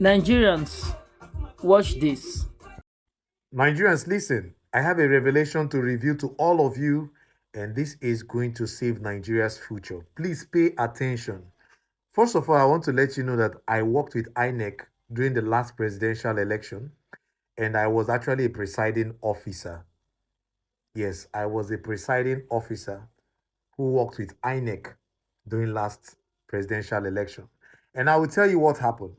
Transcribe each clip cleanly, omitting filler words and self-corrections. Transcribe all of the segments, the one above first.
Nigerians, watch this. Nigerians, listen. I have a revelation to reveal to all of you, and this is going to save Nigeria's future. Please pay attention. First of all, I want to let you know that I worked with INEC during the last presidential election, and I was actually a presiding officer. Yes, I was a presiding officer who worked with INEC during last presidential election. And I will tell you what happened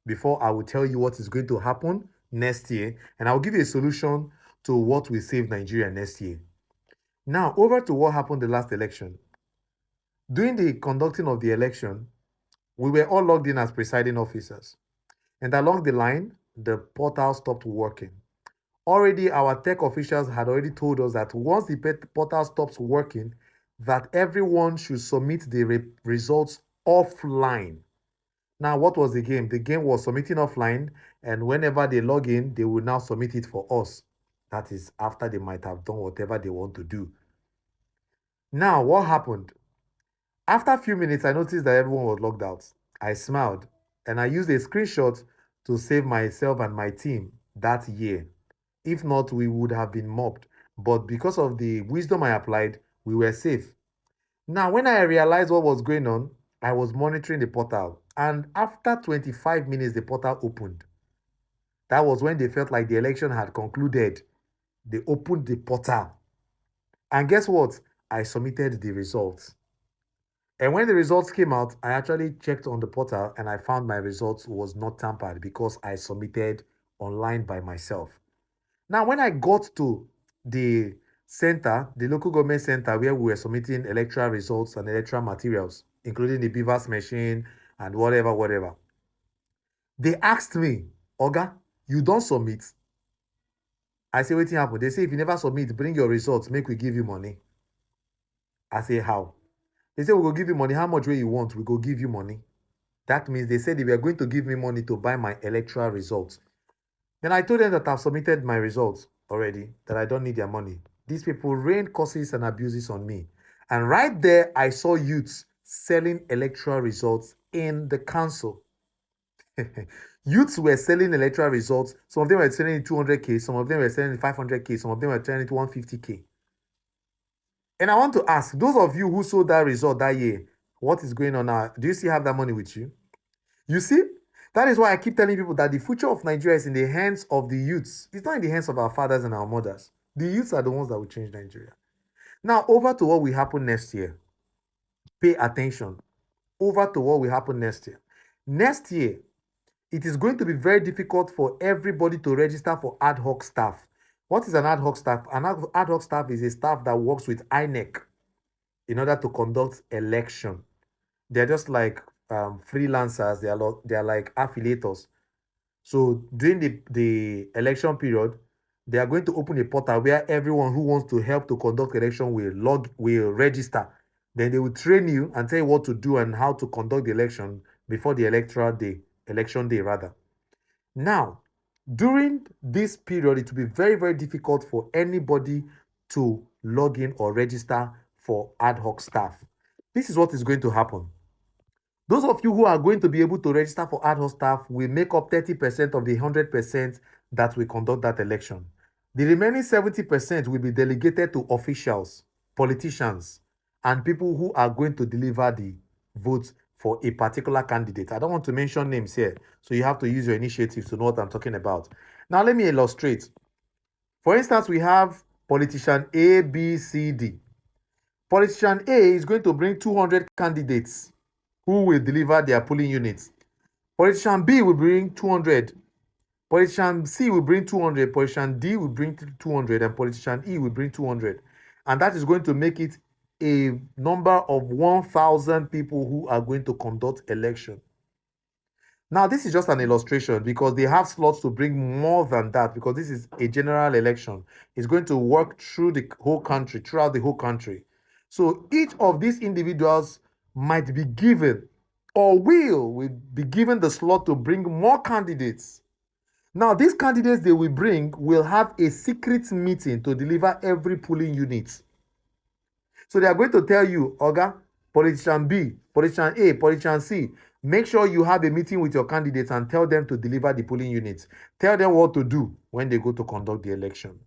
before I will tell you what is going to happen next year, and I'll give you a solution to what will save Nigeria next year. Now, over to what happened the last election. During the conducting of the election, we were all logged in as presiding officers. And along the line, the portal stopped working. Already, our tech officials had already told us that once the portal stops working, that everyone should submit the results offline. Now, what was the game? The game was submitting offline, and whenever they log in, they will now submit it for us. That is after they might have done whatever they want to do. Now, what happened? After a few minutes, I noticed that everyone was logged out. I smiled, and I used a screenshot to save myself and my team that year. If not, we would have been mobbed. But because of the wisdom I applied, we were safe. Now, when I realized what was going on, I was monitoring the portal. And after 25 minutes, the portal opened. That was when they felt like the election had concluded. They opened the portal. And guess what? I submitted the results. And when the results came out, I actually checked on the portal and I found my results was not tampered because I submitted online by myself. Now, when I got to the center, the local government center where we were submitting electoral results and electoral materials, including the Beavers machine and whatever, they asked me, Oga, you don't submit. I say, wetin happen? They say, if you never submit, bring your results, make we give you money. I say, how? They say, we go give you money. How much way you want? We go give you money. That means they said they were going to give me money to buy my electoral results. Then I told them that I've submitted my results already, that I don't need their money. These people rained curses and abuses on me. And right there, I saw youths selling electoral results in the council. Youths were selling electoral results. Some of them were selling it 200K, some of them were selling it 500K, some of them were selling it 150K. And I want to ask, those of you who sold that result that year, what is going on now? Do you still have that money with you? You see? That is why I keep telling people that the future of Nigeria is in the hands of the youths. It's not in the hands of our fathers and our mothers. The youths are the ones that will change Nigeria. Now, over to what will happen next year. Pay attention. Over to what will happen next year. Next year, it is going to be very difficult for everybody to register for ad hoc staff. What is an ad hoc staff? An ad hoc staff is a staff that works with INEC in order to conduct election. They're just like freelancers. They are like affiliators. So during the election period, they are going to open a portal where everyone who wants to help to conduct election will register. Then they will train you and tell you what to do and how to conduct the election before the election day rather. Now, during this period, it will be very, very difficult for anybody to log in or register for ad hoc staff. This is what is going to happen. Those of you who are going to be able to register for ad hoc staff will make up 30% of the 100% that will conduct that election. The remaining 70% will be delegated to officials, politicians, and people who are going to deliver the votes for a particular candidate. I don't want to mention names here, so you have to use your initiative to know what I'm talking about. Now, let me illustrate. For instance, we have politician A, B, C, D. Politician A is going to bring 200 candidates who will deliver their polling units. Politician B will bring 200. Politician C will bring 200. Politician D will bring 200. And politician E will bring 200. And that is going to make it a number of 1,000 people who are going to conduct election. Now, this is just an illustration because they have slots to bring more than that because this is a general election. It's going to work through the whole country, throughout the whole country. So each of these individuals might be given or will be given the slot to bring more candidates. Now, these candidates they will bring will have a secret meeting to deliver every polling unit. So they are going to tell you, Oga, politician B, politician A, politician C, Make sure you have a meeting with your candidates and tell them to deliver the polling units. Tell them what to do when they go to conduct the election.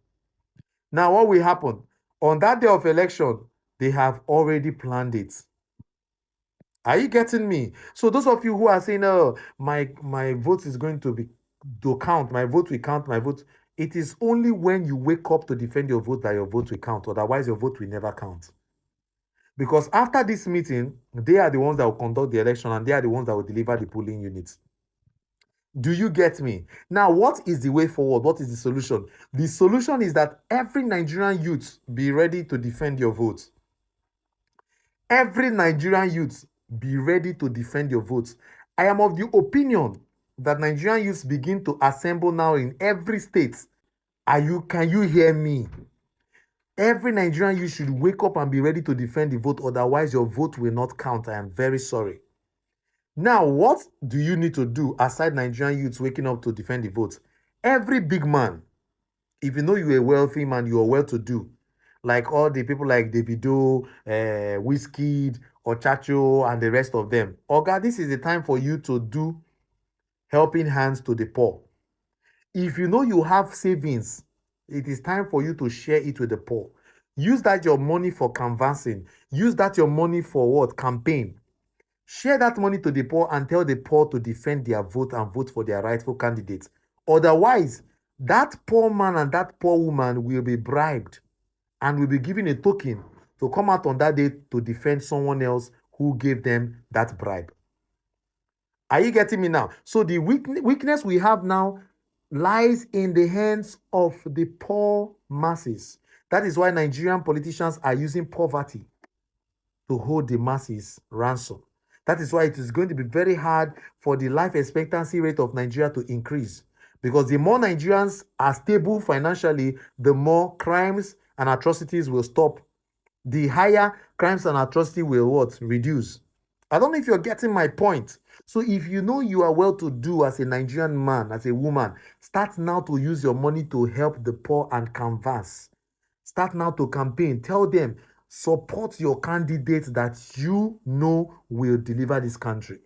Now, what will happen? On that day of election, they have already planned it. Are you getting me? So those of you who are saying, "Oh, my vote is going to count, my vote will count, my vote," it is only when you wake up to defend your vote that your vote will count. Otherwise, your vote will never count. Because after this meeting, they are the ones that will conduct the election and they are the ones that will deliver the polling units. Do you get me? Now, what is the way forward? What is the solution? The solution is that every Nigerian youth be ready to defend your vote. Every Nigerian youth be ready to defend your votes. I am of the opinion that Nigerian youths begin to assemble now in every state. Can you hear me? Every Nigerian youth should wake up and be ready to defend the vote. Otherwise, your vote will not count. I am very sorry. Now, what do you need to do aside Nigerian youths waking up to defend the vote? Every big man, if you know you're a wealthy man, you are well-to-do, like all the people like Davido, Wizkid, Ochacho, and the rest of them. Oga, this is the time for you to do helping hands to the poor. If you know you have savings, it is time for you to share it with the poor. Use that your money for canvassing. Use that your money for what? Campaign. Share that money to the poor and tell the poor to defend their vote and vote for their rightful candidates. Otherwise, that poor man and that poor woman will be bribed and will be given a token to come out on that day to defend someone else who gave them that bribe. Are you getting me now? So the weakness we have now lies in the hands of the poor masses. That is why Nigerian politicians are using poverty to hold the masses ransom. That is why it is going to be very hard for the life expectancy rate of Nigeria to increase. Because the more Nigerians are stable financially, the more crimes and atrocities will stop. The higher crimes and atrocity will what? Reduce. I don't know if you're getting my point. So if you know you are well-to-do as a Nigerian man, as a woman, start now to use your money to help the poor and canvass. Start now to campaign. Tell them, support your candidate that you know will deliver this country.